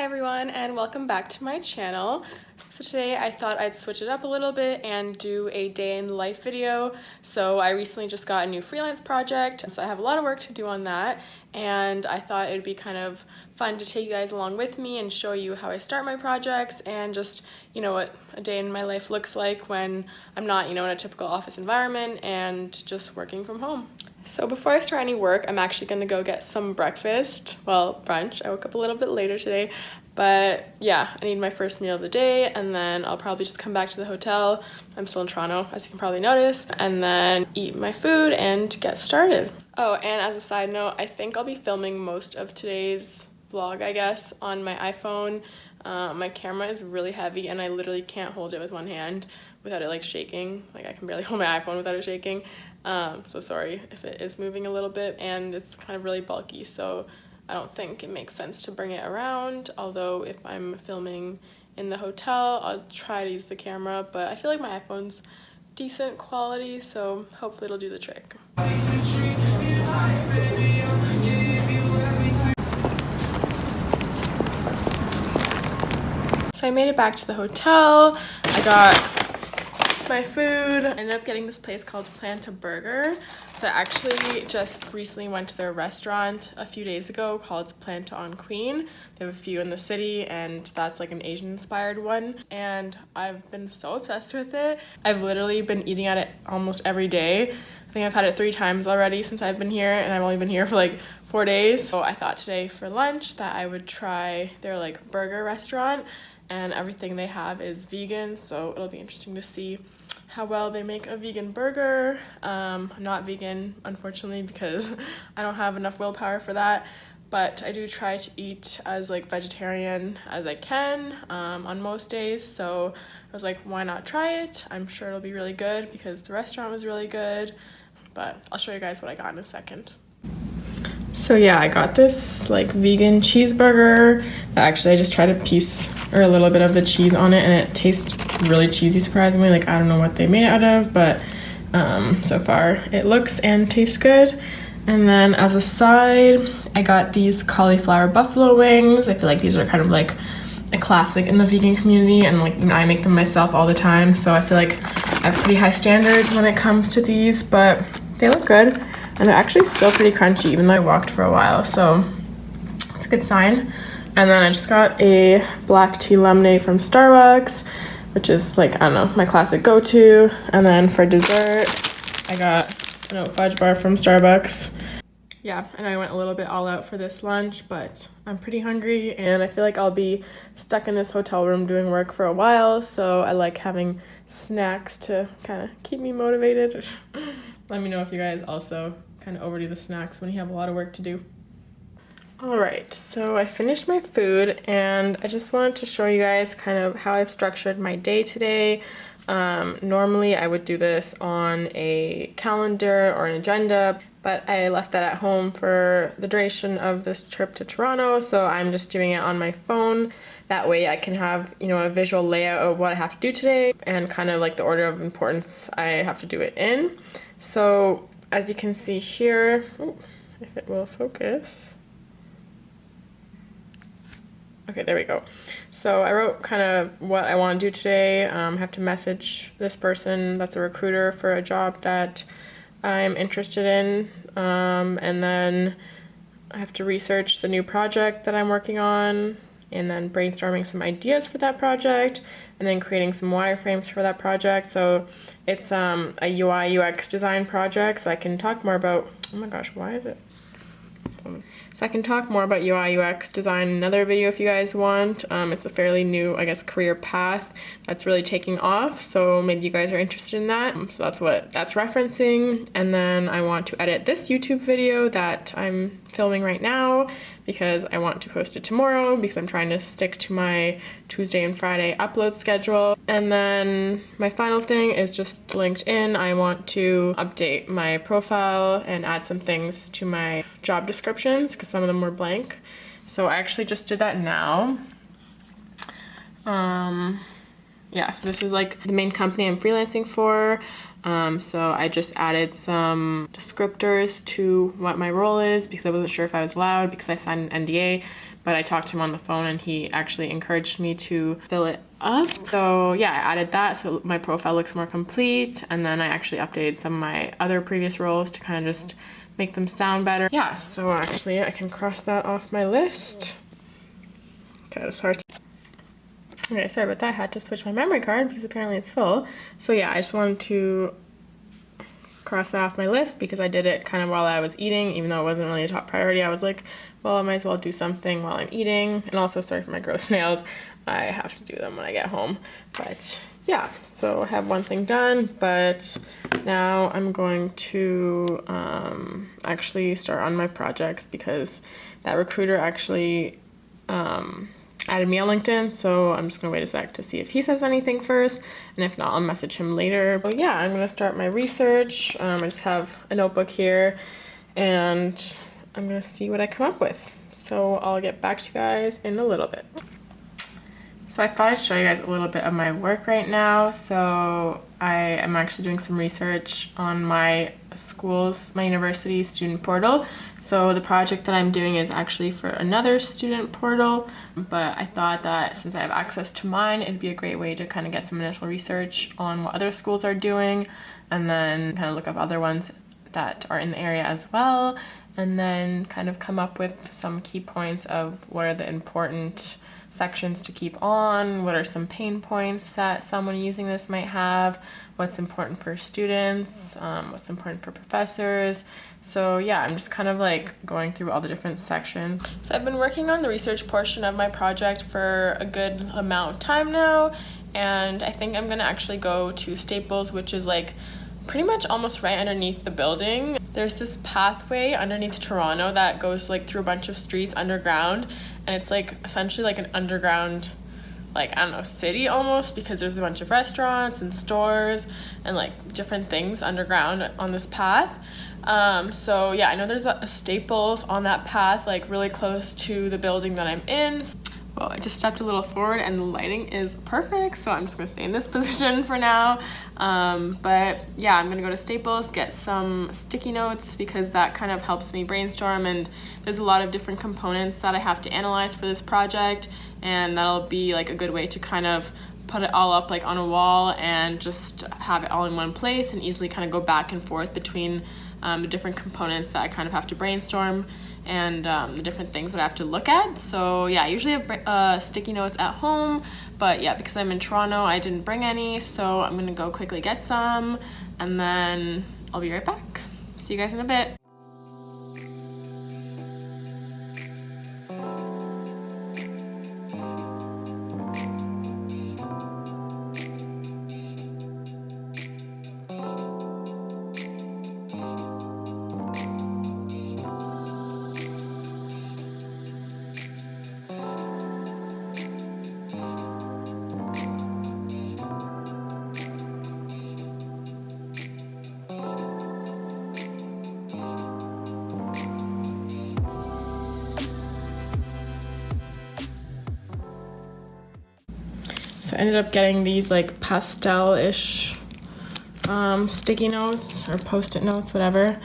Hi everyone and welcome back to my channel. So today I thought I'd switch it up a little bit and do a day in the life video. So I recently just got a new freelance project, so I have a lot of work to do on that, and I thought it'd be kind of fun to take you guys along with me and show you how I start my projects and just, what a day in my life looks like when I'm not, in a typical office environment and just working from home. So before I start any work, I'm actually gonna go get some breakfast, well, brunch. I woke up a little bit later today, but yeah, I need my first meal of the day, and then I'll probably just come back to the hotel. I'm still in Toronto, as you can probably notice, and then eat my food and get started. Oh, and as a side note, I think I'll be filming most of today's vlog, I guess, on my iPhone. My camera is really heavy and I literally can't hold it with one hand without it like shaking. Like I can barely hold my iPhone without it shaking. So sorry if it is moving a little bit, and it's kind of really bulky, so I don't think it makes sense to bring it around. Although if I'm filming in the hotel, I'll try to use the camera, but I feel like my iPhone's decent quality, so hopefully it'll do the trick. So I made it back to the hotel. I got my food. I ended up getting this place called Planta Burger. So I actually just recently went to their restaurant a few days ago called Planta on Queen. They have a few in the city, and that's like an Asian inspired one, and I've been so obsessed with it. I've literally been eating at it almost every day. I think I've had it 3 times already since I've been here, and I've only been here for like 4 days. So I thought today for lunch that I would try their like burger restaurant, and everything they have is vegan, so it'll be interesting to see how well they make a vegan burger. I'm not vegan, unfortunately, because I don't have enough willpower for that, but I do try to eat as like vegetarian as I can on most days, so I was like, why not try it? I'm sure it'll be really good because the restaurant was really good, but I'll show you guys what I got in a second. So yeah, I got this like vegan cheeseburger. Actually, I just tried a piece or a little bit of the cheese on it, and it tastes really cheesy, surprisingly. Like, I don't know what they made it out of, but so far it looks and tastes good. And then as a side, I got these cauliflower buffalo wings. I feel like these are kind of like a classic in the vegan community, and like I make them myself all the time, so I feel like I have pretty high standards when it comes to these, but they look good. And they're actually still pretty crunchy, even though I walked for a while, so it's a good sign. And then I just got a black tea lemonade from Starbucks, which is like, I don't know, my classic go-to. And then for dessert, I got an oat fudge bar from Starbucks. Yeah, and I went a little bit all out for this lunch, but I'm pretty hungry, and I feel like I'll be stuck in this hotel room doing work for a while, so I like having snacks to kind of keep me motivated. Let me know if you guys also kind of overdo the snacks when you have a lot of work to do. Alright, so I finished my food, and I just wanted to show you guys kind of how I've structured my day today. Normally I would do this on a calendar or an agenda, but I left that at home for the duration of this trip to Toronto, so I'm just doing it on my phone. That way I can have, a visual layout of what I have to do today and kind of like the order of importance I have to do it in. So as you can see here, if it will focus. Okay, there we go. So I wrote kind of what I want to do today. I have to message this person that's a recruiter for a job that I'm interested in. And then I have to research the new project that I'm working on, and then brainstorming some ideas for that project, and then creating some wireframes for that project. So it's a UI UX design project, so I can talk more about, oh my gosh, why is it? So I can talk more about UI UX design in another video if you guys want. It's a fairly new, I guess, career path that's really taking off, so maybe you guys are interested in that. So that's what that's referencing. And then I want to edit this YouTube video that I'm filming right now because I want to post it tomorrow because I'm trying to stick to my Tuesday and Friday upload schedule. And then my final thing is just LinkedIn. I want to update my profile and add some things to my job descriptions because some of them were blank. So I actually just did that now. Yeah, so this is like the main company I'm freelancing for. So I just added some descriptors to what my role is because I wasn't sure if I was allowed because I signed an NDA, but I talked to him on the phone and he actually encouraged me to fill it up. So yeah, I added that so my profile looks more complete, and then I actually updated some of my other previous roles to kind of just make them sound better. Yeah, so actually I can cross that off my list. Okay, it's hard to... Okay, sorry about that. I had to switch my memory card because apparently it's full. So yeah, I just wanted to cross that off my list because I did it kind of while I was eating, even though it wasn't really a top priority. I was like, well, I might as well do something while I'm eating. And also, sorry for my gross nails. I have to do them when I get home. But yeah, so I have one thing done, but now I'm going to actually start on my projects because that recruiter actually added me on LinkedIn, so I'm just gonna wait a sec to see if he says anything first, and if not, I'll message him later. But yeah, I'm gonna start my research. I just have a notebook here, and I'm gonna see what I come up with. So I'll get back to you guys in a little bit. So I thought I'd show you guys a little bit of my work right now. So I am actually doing some research on my university student portal. So the project that I'm doing is actually for another student portal, but I thought that since I have access to mine, it'd be a great way to kind of get some initial research on what other schools are doing, and then kind of look up other ones that are in the area as well, and then kind of come up with some key points of what are the important sections to keep on, what are some pain points that someone using this might have, what's important for students, what's important for professors. So yeah, I'm just kind of like going through all the different sections. So I've been working on the research portion of my project for a good amount of time now, and I think I'm gonna actually go to Staples, which is like pretty much almost right underneath the building. There's this pathway underneath Toronto that goes like through a bunch of streets underground, and it's like essentially like an underground, like, I don't know, city almost, because there's a bunch of restaurants and stores and like different things underground on this path. So yeah, I know there's a Staples on that path, like really close to the building that I'm in. Well, I just stepped a little forward and the lighting is perfect, so I'm just gonna stay in this position for now. But yeah, I'm gonna go to Staples, get some sticky notes because that kind of helps me brainstorm, and there's a lot of different components that I have to analyze for this project, and that'll be like a good way to kind of put it all up like on a wall and just have it all in one place and easily kind of go back and forth between the different components that I kind of have to brainstorm and the different things that I have to look at. So yeah, I usually have sticky notes at home, but yeah, because I'm in Toronto, I didn't bring any, so I'm gonna go quickly get some, and then I'll be right back. See you guys in a bit. So I ended up getting these like pastel-ish sticky notes or post-it notes, whatever.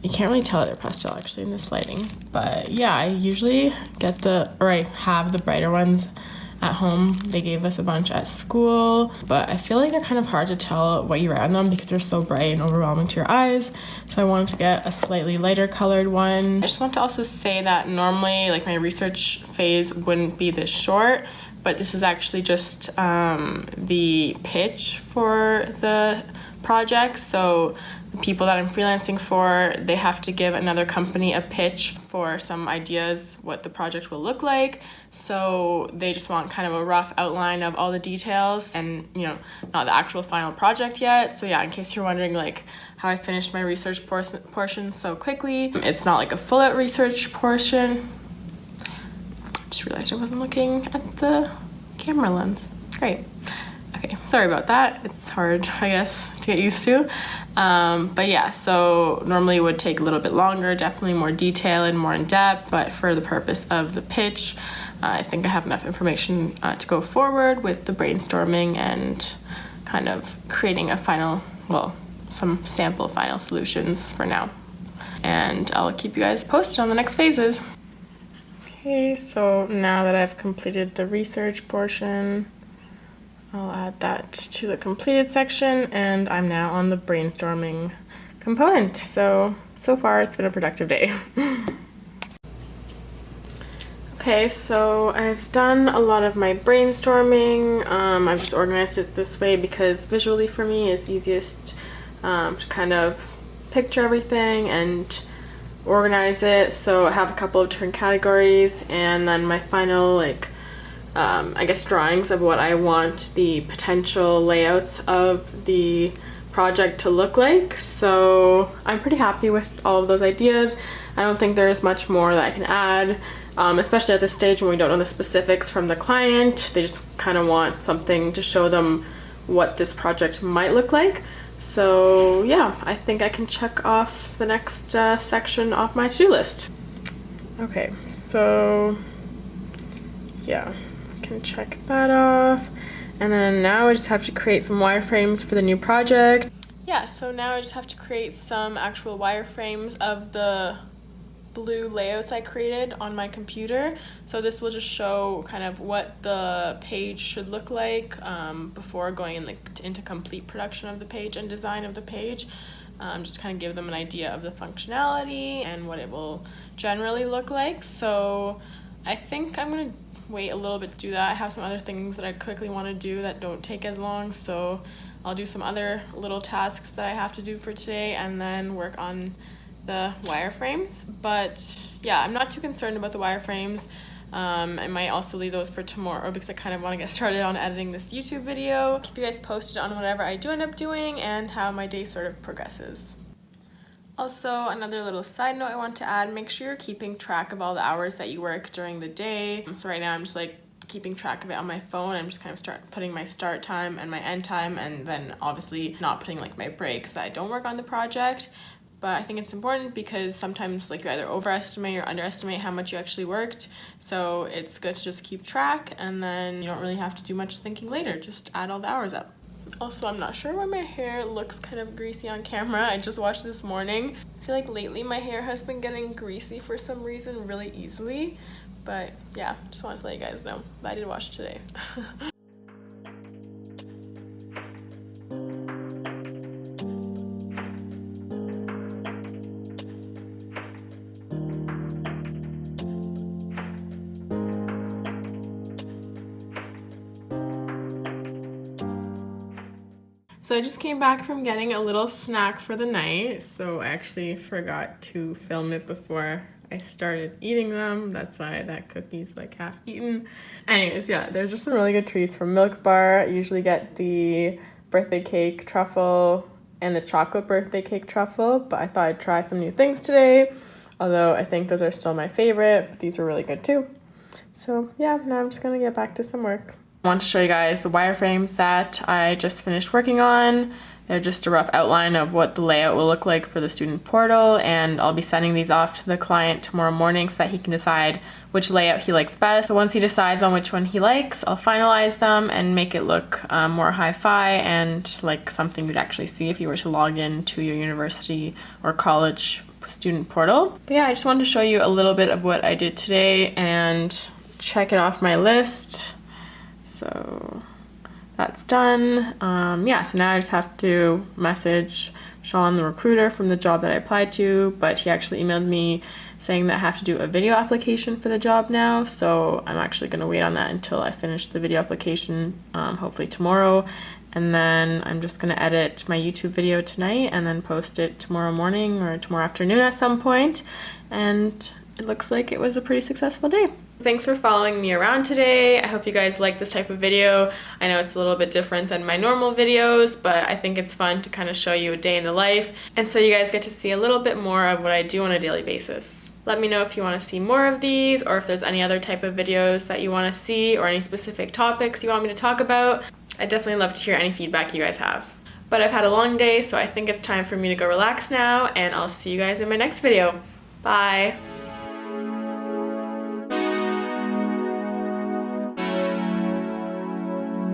You can't really tell that they're pastel actually in this lighting. But yeah, I usually I have the brighter ones at home. They gave us a bunch at school, but I feel like they're kind of hard to tell what you write on them because they're so bright and overwhelming to your eyes. So I wanted to get a slightly lighter colored one. I just want to also say that normally like my research phase wouldn't be this short, but this is actually just the pitch for the project. So the people that I'm freelancing for, they have to give another company a pitch for some ideas what the project will look like. So they just want kind of a rough outline of all the details and, you know, not the actual final project yet. So yeah, in case you're wondering like how I finished my research portion so quickly, it's not like a full out research portion. Just realized I wasn't looking at the camera lens. Great. Okay, sorry about that. It's hard, I guess, to get used to. But yeah, so normally it would take a little bit longer, definitely more detail and more in depth, but for the purpose of the pitch, I think I have enough information to go forward with the brainstorming and kind of creating a final, well, some sample final solutions for now. And I'll keep you guys posted on the next phases. Okay, so now that I've completed the research portion, I'll add that to the completed section, and I'm now on the brainstorming component. So far it's been a productive day. Okay, so I've done a lot of my brainstorming. I've just organized it this way because visually for me it's easiest to kind of picture everything and organize it. So I have a couple of different categories, and then my final I guess drawings of what I want the potential layouts of the project to look like. So I'm pretty happy with all of those ideas. I don't think there's much more that I can add, especially at this stage when we don't know the specifics from the client. They just kind of want something to show them what this project might look like. So yeah, I think I can check off the next section off my to-do list. Okay, so yeah, I can check that off. And then now I just have to create some wireframes for the new project. Yeah, so now I just have to create some actual wireframes of the blue layouts I created on my computer. So this will just show kind of what the page should look like before going into complete production of the page and design of the page. Just kind of give them an idea of the functionality and what it will generally look like. So I think I'm going to wait a little bit to do that. I have some other things that I quickly want to do that don't take as long, so I'll do some other little tasks that I have to do for today and then work on the wireframes. But yeah, I'm not too concerned about the wireframes. I might also leave those for tomorrow because I kind of want to get started on editing this YouTube video. Keep you guys posted on whatever I do end up doing and how my day sort of progresses. Also, another little side note I want to add, make sure you're keeping track of all the hours that you work during the day. So right now I'm just keeping track of it on my phone. I'm just kind of putting my start time and my end time, and then obviously not putting my breaks that I don't work on the project. But I think it's important because sometimes you either overestimate or underestimate how much you actually worked. So it's good to just keep track, and then you don't really have to do much thinking later. Just add all the hours up. Also, I'm not sure why my hair looks kind of greasy on camera. I just watched this morning. I feel like lately my hair has been getting greasy for some reason really easily. But yeah, just wanted to let you guys know. But I did wash today. So I just came back from getting a little snack for the night, so I actually forgot to film it before I started eating them. That's why that cookie's half eaten. Anyways, yeah, there's just some really good treats from Milk Bar. I usually get the birthday cake truffle and the chocolate birthday cake truffle, but I thought I'd try some new things today, although I think those are still my favorite, but these are really good too. So yeah, now I'm just gonna get back to some work. I want to show you guys the wireframes that I just finished working on. They're just a rough outline of what the layout will look like for the student portal, and I'll be sending these off to the client tomorrow morning so that he can decide which layout he likes best. So once he decides on which one he likes, I'll finalize them and make it look more hi-fi and like something you'd actually see if you were to log in to your university or college student portal. But yeah, I just wanted to show you a little bit of what I did today and check it off my list. So that's done. Yeah, so now I just have to message Sean, the recruiter from the job that I applied to, but he actually emailed me saying that I have to do a video application for the job now, so I'm actually going to wait on that until I finish the video application, hopefully tomorrow, and then I'm just going to edit my YouTube video tonight and then post it tomorrow morning or tomorrow afternoon at some point, and it looks like it was a pretty successful day. Thanks for following me around today. I hope you guys like this type of video. I know it's a little bit different than my normal videos, but I think it's fun to kind of show you a day in the life, and so you guys get to see a little bit more of what I do on a daily basis. Let me know if you want to see more of these, or if there's any other type of videos that you want to see, or any specific topics you want me to talk about. I'd definitely love to hear any feedback you guys have. But I've had a long day, so I think it's time for me to go relax now, and I'll see you guys in my next video. Bye!